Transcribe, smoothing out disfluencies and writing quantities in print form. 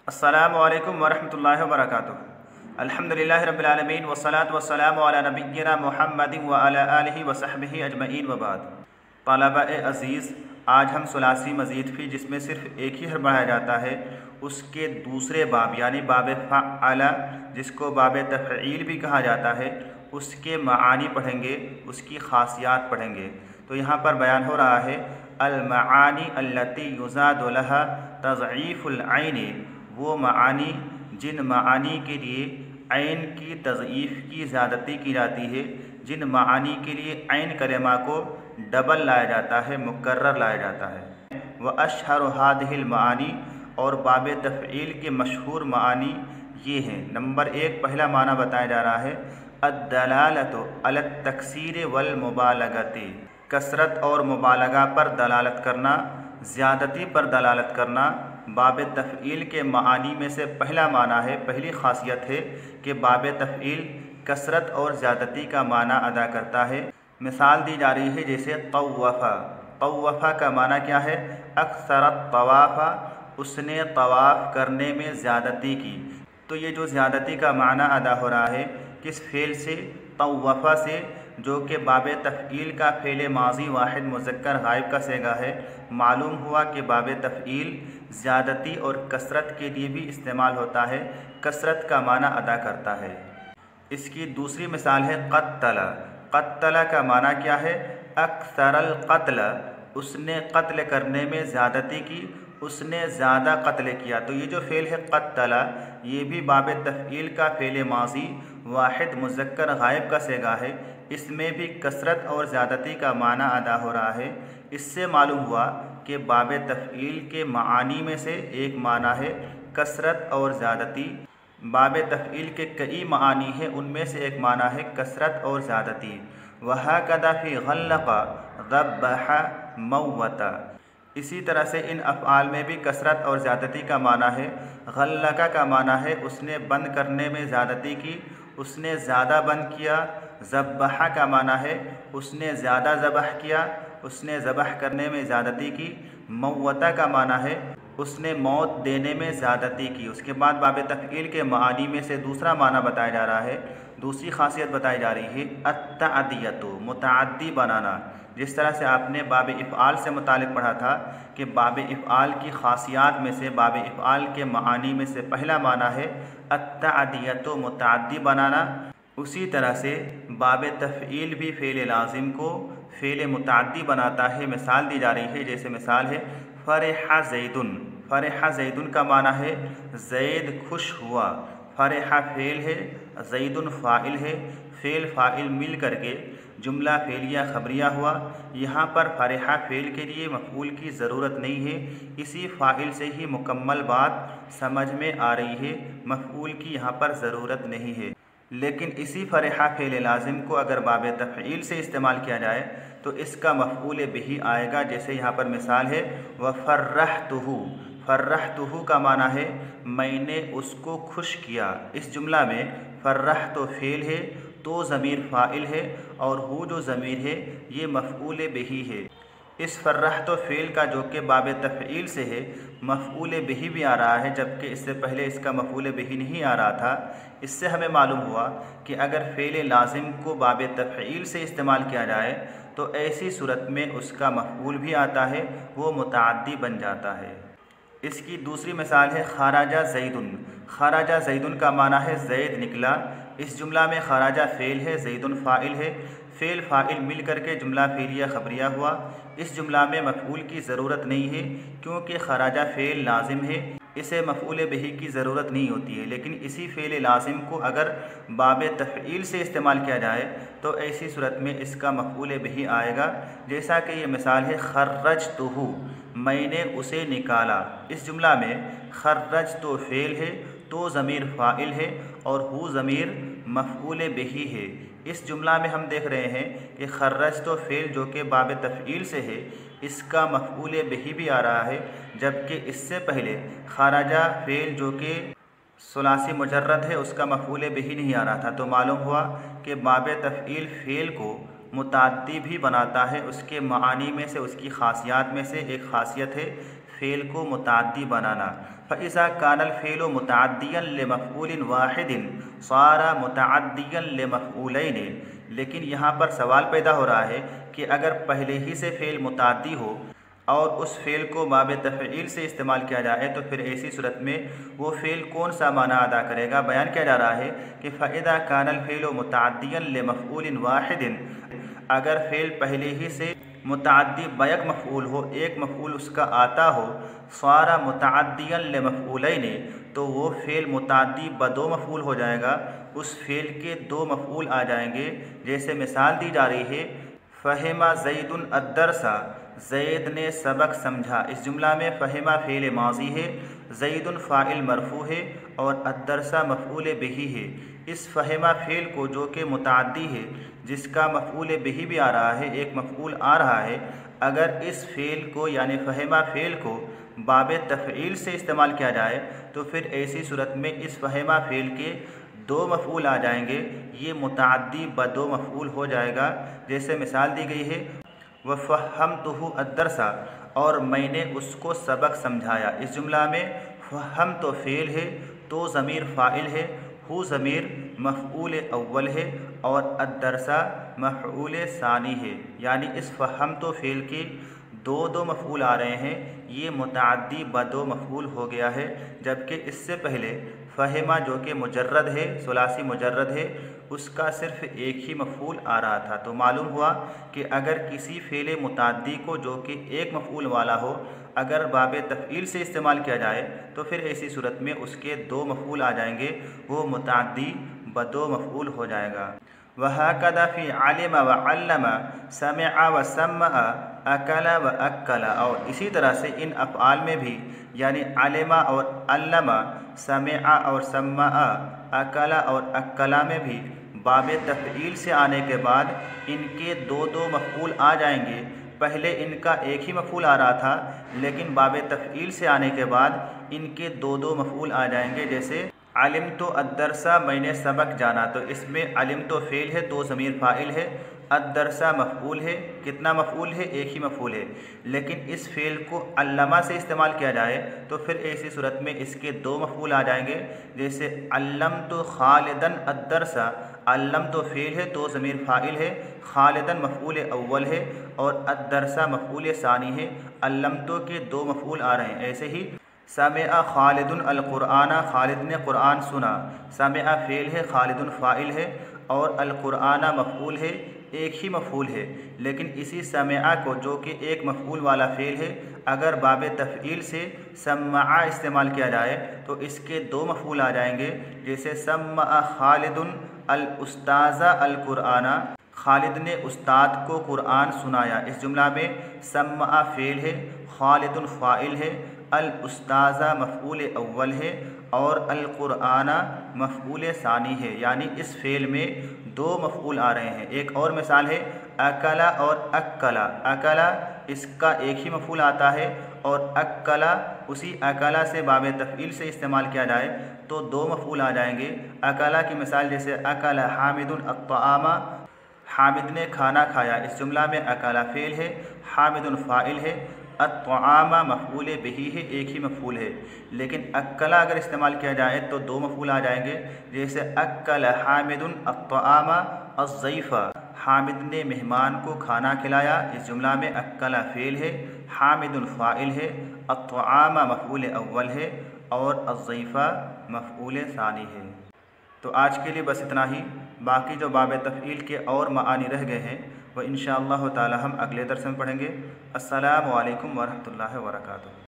अस्सलामु अलैकुम वरहमतुल्लाहि वबरकातुहू। अल्हम्दुलिल्लाहि रब्बिल आलमीन वस्सलातु वस्सलामु अला नबिय्यिना मुहम्मदिन व अला आलिहि व सहबिहि अजमईन व बाद। तलबा-ए अज़ीज़, आज हम सुलासी मज़ीद फ़ी जिसमें सिर्फ़ एक ही हर्फ बढ़ाया जाता है उसके दूसरे बाब यानी बाब फ़अला, जिसको बाब तफ़ईल भी कहा जाता है, उसके मानी पढ़ेंगे, उसकी ख़ासियत पढ़ेंगे। तो यहाँ पर बयान हो रहा है अल-मआनी अल्लती युज़ादु लहा तज़ईफ़ुल ऐनी, वो मानी जिन मानी के लिए ऐन की तज़ईफ़ की ज़्यादती की जाती है, जिन मानी के लिए ऐन कलेमा को डबल लाया जाता है, मुकर्रर लाया जाता है। व अशहरु हादिहिल मानी, और बाब तफ़ईल के मशहूर मानी ये हैं। नंबर 1 पहला माना बताया जा रहा है अद्दलालतु अला तकसीर वल मुबालगती, कसरत और मुबालगा पर दलालत करना, ज़्यादती पर दलालत करना। बाब तफ़ईल के मानी में से पहला माना है, पहली ख़ासियत है कि बाब तफ़ईल कसरत और ज़्यादती का माना अदा करता है। मिसाल दी जा रही है जैसे तव्वफ़ा। तव्वफ़ा का माना क्या है? अक्सरत तवाफ़ा, उसने तवाफ़ करने में ज़्यादती की। तो ये जो ज़्यादती का माना अदा हो रहा है किस फ़ेल से? तव्वफ़ा से, जो कि बाब तफ़ईल का फ़ेल माज़ी वाहिद मुज़क्कर गायब का सेगा है। मालूम हुआ कि बाब तफ़ईल ज़्यादती और कसरत के लिए भी इस्तेमाल होता है, कसरत का माना अदा करता है। इसकी दूसरी मिसाल है क़त्तला। क़त्तला का माना क्या है? अक्सरल क़त्ल, उसने क़त्ल करने में ज़्यादती की, उसने ज़्यादा क़त्ल किया। तो ये जो फ़ेल है क़त्तला, ये भी बाब तफ़ईल का फ़ेल माज़ी वाहिद मुज़क्कर गायब का सेगा है, इसमें भी कसरत और ज़्यादती का माना अदा हो रहा है। इससे मालूम हुआ कि बाब तफ़ईल के मानी में से एक माना है कसरत और ज़्यादती। बाब तफ़ईल के कई मानी हैं, उनमें से एक माना है कसरत और ज़्यादती। वहकदा फ़ी गल्लक़ा ज़ब्बहा मव्वता, इसी तरह से इन अफ़आल में भी कसरत और ज़्यादती का माना है। गल्लक़ा का माना है उसने बंद करने में ज़्यादती की, उसने ज़्यादा बंद किया। ज़ब्बहा का माना है उसने ज़्यादा ज़बह किया, उसने ज़बह करने में ज़्यादती की। मव्वता का माना है उसने मौत देने में ज़्यादती की। उसके बाद बाब तफ़ईल के मानी में से दूसरा माना बताया जा रहा है, दूसरी ख़ासियत बताई जा रही है अत्तअदियतु, मुतअद्दी बनाना। जिस तरह से आपने बाब इफ़आल से मुतालिक पढ़ा था कि बाब इफ़आल की ख़ासियत में से, बाब इफ़आल के मानी में से पहला माना है अत्तअदियतु, मुतअद्दी बनाना। उसी तरह से बाब तफ़ईल भी फ़ेल लाज़िम को फ़ेल मुतअद्दी बनाता है। मिसाल दी जा रही है जैसे मिसाल है फ़रहा ज़ैदुन। फ़रहा ज़ैदुन का माना है ज़ैद खुश हुआ। फ़रहा फ़ेल है, ज़ैदुन फ़ाइल है, फ़ेल फ़ाइल मिल करके जुमला फ़ेलिया ख़बरिया हुआ। यहाँ पर फ़रहा फ़ेल के लिए मफ़ऊल की ज़रूरत नहीं है, इसी फ़ाइल से ही मुकम्मल बात समझ में आ रही है, मफ़ऊल की यहाँ पर ज़रूरत नहीं है। लेकिन इसी फ़रहा फ़ेल लाज़िम को अगर बाब तफ़ईल से इस्तेमाल किया जाए तो इसका मफ़ऊल बिही आएगा। जैसे यहाँ पर मिसाल है वफ़र्रहतुहु। फ़र्रहतुहु का माना है मैंने उसको खुश किया। इस जुमला में फ़र्रहतु फ़ेल है, तो ज़मीर फ़ाइल है, और हु जो ज़मीर है ये मफ़ऊल बिही है। इस फ़र्रहतु फ़ेल का जो कि बाब तफ़ईल से है मफ़ऊल बिही भी आ रहा है, जबकि इससे पहले इसका मफ़ऊल बिही नहीं आ रहा था। इससे हमें मालूम हुआ कि अगर फ़ेल लाज़िम को बाब तफ़ईल से इस्तेमाल किया जाए तो ऐसी सूरत में उसका मफ़ऊल भी आता है, वो मुतअद्दी बन जाता है। इसकी दूसरी मिसाल है ख़राजा ज़ैदुन। ख़राजा ज़ैदुन का माना है ज़ैद निकला। इस जुमला में ख़राजा फ़ेल है, ज़ैदुन फ़ाइल है, फ़ेल फ़ाइल मिल करके जुमला फ़ेलिया ख़बरिया हुआ। इस जुमला में मफ़ऊल की ज़रूरत नहीं है क्योंकि ख़राजा फ़ेल लाज़िम है, इसे मफ़ऊल बिही की ज़रूरत नहीं होती है। लेकिन इसी फ़ेल लाज़िम को अगर बाब तफ़ईल से इस्तेमाल किया जाए तो ऐसी सूरत में इसका मफ़ऊल बिही आएगा। जैसा कि ये मिसाल है ख़र्रजतुहु, मैंने उसे निकाला। इस जुमला में ख़र्रजतु फ़ेल है, तो ज़मीर फ़ाइल है, और हु ज़मीर मफ़ऊल बिही है। इस जुमला में हम देख रहे हैं कि ख़र्रजतु फ़ेल जो कि बाब तफ़ईल से है, इसका मफ़ऊल बिही भी आ रहा है, जबकि इससे पहले ख़राजा फ़ेल जो कि सुलासी मुजर्रद है उसका मफ़ऊल बिही नहीं आ रहा था। तो मालूम हुआ कि बाब तफ़ईल फ़ेल को मुतअद्दी भी बनाता है। उसके मानी में से, उसकी ख़ासियत में से एक ख़ासियत है फ़ेल को मुतअद्दी बनाना। फ़इज़ा कानल फ़ेलु मुतअद्दियन लिमफ़ऊलिन वाहिदिन सारा मुतअद्दियन लिमफ़ऊलैनि। लेकिन यहाँ पर सवाल पैदा हो रहा है कि अगर पहले ही से फ़ेल मुतअद्दी हो और उस फ़ेल को बाब तफ़ईल से इस्तेमाल किया जाए तो फिर ऐसी सूरत में वो फ़ेल कौन सा माना अदा करेगा। बयान किया जा रहा है कि फ़इज़ा कानल फ़ेलु मुतअद्दियन लिमफ़ऊलिन वाहिदिन, अगर फ़ेल पहले ही से मुतअद्दी बयक मफ़ऊल हो, एक मफ़ऊल उसका आता हो, सारा मुतअद्दियन लिमफ़ऊलैनि, तो वो फ़ेल मुतअद्दी बदो मफ़ऊल हो जाएगा, उस फ़ेल के दो मफ़ऊल आ जाएंगे। जैसे मिसाल दी जा रही है, फ़हिमा ज़ैदुन अद्दरसा, ज़ैद ने सबक समझा। इस जुमला में फ़हिमा फ़ेल माज़ी है, ज़ैदुन फ़ाइल मरफ़ू है और अद्दरसा मफ़ऊल बिही है। इस फ़हिमा फ़ेल को जो कि मुतअद्दी है, जिसका मफ़ऊल बिही भी आ रहा है, एक मफ़ऊल आ रहा है, अगर इस फ़ेल को यानी फ़हिमा फ़ेल को बाब तफ़ईल से इस्तेमाल किया जाए तो फिर ऐसी सूरत में इस फ़हिमा फ़ेल के दो मफ़ऊल आ जाएंगे, ये मुतअद्दी बदो मफ़ऊल हो जाएगा। जैसे मिसाल दी गई है, वफ़हमतुहु अद्दरसा, और मैंने उसको सबक समझाया। इस जुमला में फ़हम तो फ़ेल है, तो ज़मीर फ़ाइल है, हु ज़मीर मफ़ऊल अव्वल है और अद्दरसा मफ़ऊल सानी है। यानी इस फ़हम तो फ़ेल के दो मफ़ऊल आ रहे हैं, ये मुतअद्दी बदो मफ़ऊल हो गया है। जबकि इससे पहले फ़हिमा जो कि मुजर्रद है, सुलासी मुजर्रद है, उसका सिर्फ़ एक ही मफ़ऊल आ रहा था। तो मालूम हुआ कि अगर किसी फ़ेल मुतअद्दी को जो कि एक मफ़ऊल वाला हो, अगर बाब तफ़ईल से इस्तेमाल किया जाए तो फिर ऐसी सूरत में उसके दो मफ़ऊल आ जाएंगे, वो मुतअद्दी बदो मफ़ऊल हो जाएगा। वहकदा फ़ी अलिम व अल्लम समिअ व सम्अ अकल व अक्कला, और इसी तरह से इन अफ़आल में भी यानी अलिमा और अल्लमा, समिअ और सम्अ, अकला और अक्कला में भी बाब तफ़ईल से आने के बाद इनके दो मफ़ऊल आ जाएंगे। पहले इनका एक ही मफ़ऊल आ रहा था, लेकिन बाब तफ़ईल से आने के बाद इनके दो मफ़ऊल आ जाएंगे। जैसे अलिम तो अद्दरसा, मैंने सबक जाना, तो इसमें अलिम तो फ़ेल है, तो ज़मीर फ़ाइल है, अद्दरसा मफ़ऊल है। कितना मफ़ऊल है? एक ही मफ़ऊल है। लेकिन इस फ़ेल को अल्लमा से इस्तेमाल किया जाए तो फिर ऐसी सूरत में इसके दो मफ़ऊल आ जाएंगे। जैसे अल्लम तो खालिदन अद्दरसा, अल्लम तो फ़ेल है, तो ज़मीर फ़ाइल है, खालिदन मफ़ऊल अव्वल है और अद्दरसा मफ़ऊल सानी है। अल्लम तो के दो मफ़ऊल आ रहे हैं। ऐसे ही समिअ खालिदुन अल-क़ुरआना, खालिद ने क़ुरआन सुना। समिअ फ़ेल है, खालिदुन फ़ाइल है और अल-क़ुरआना मफ़ऊल है, एक ही मफ़ऊल है। लेकिन इसी समिअ को जो कि एक मफ़ऊल वाला फ़ेल है, अगर बाब तफ़ईल से सम्अ इस्तेमाल किया जाए तो इसके दो मफ़ऊल आ जाएंगे। जैसे सम्अ खालिदुन अल-उस्ताज़ा अल-क़ुरआना, खालिद ने उस्ताद को कुरआन सुनाया। इस जुमला में सम्अ फ़ेल है, खालिदुन फ़ाइल है, अल-उस्ताज़ा मफ़ऊल अव्वल है और अल-क़ुरआना मफ़ऊल सानी है। यानी इस फ़ेल में दो मफ़ऊल आ रहे हैं। एक और मिसाल है अकला और अक्कला। अकला इसका एक ही मफ़ऊल आता है और अक्कला उसी अकला से बाब तफ़ईल से इस्तेमाल किया जाए तो दो मफ़ऊल आ जाएंगे। अकला की मिसाल जैसे अकला हामिदुन अत्तआमा, हामिद ने खाना खाया। इस जुमला में अकला फ़ेल है, हामिदुन फ़ाइल है, अत्तआमा मफ़ऊल बिही है, एक ही मफ़ऊल है। लेकिन अक्कला अगर इस्तेमाल किया जाए तो दो मफ़ऊल आ जाएंगे। जैसे अक्कल हामिदुन अत्तआमा अज़्ज़ैफ़ा, हामिद ने मेहमान को खाना खिलाया। इस जुमला में अक्कला फ़ेल है, हामिदुन फ़ाइल है, अत्तआमा मफ़ऊल अव्वल है और अज़्ज़ैफ़ा मफ़ऊल सानी है। तो आज के लिए बस इतना ही। बाकी जो बाब तफ़ईल के और मानी रह गए हैं वह इंशाअल्लाह ताला हम अगले दर्स में पढ़ेंगे। अस्सलामु अलैकुम वरहमतुल्लाहि वबरकातुहू।